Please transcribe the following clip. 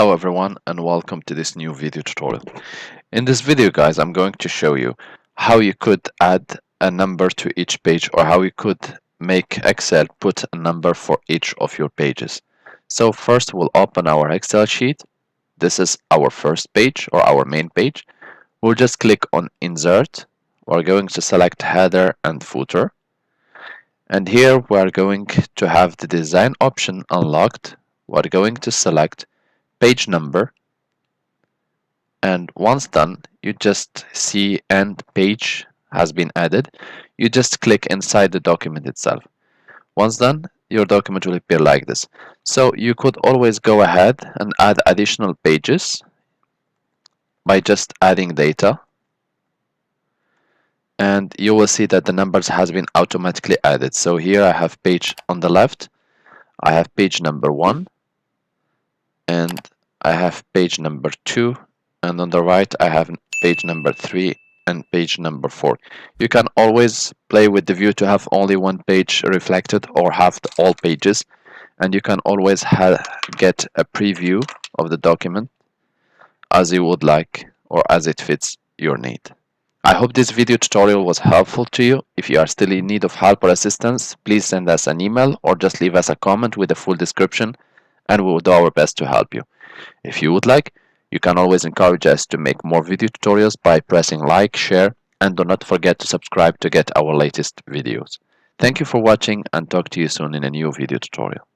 Hello everyone and welcome to this new video tutorial. In this video guys, I'm going to show you how you could add a number to each page, or how you could make Excel put a number for each of your pages. So first we'll open our Excel sheet. This is our first page or our main page. We'll just click on Insert. We're going to select Header and Footer. And here we're going to have the design option unlocked. We're going to select page number, and once done you just see end page has been added. You just click inside the document itself. Once done, your document will appear like this. So you could always go ahead and add additional pages by just adding data, and you will see that the numbers has been automatically added. So here I have page on the left, I have page number 1, and I have page number 2, and on the right I have page number 3 and page number 4. You can always play with the view to have only one page reflected or have all pages, and you can always get a preview of the document as you would like or as it fits your need. I hope this video tutorial was helpful to you. If you are still in need of help or assistance, please send us an email or just leave us a comment with a full description, and we will do our best to help you. If you would like, you can always encourage us to make more video tutorials by pressing like, share, and do not forget to subscribe to get our latest videos. Thank you for watching, and talk to you soon in a new video tutorial.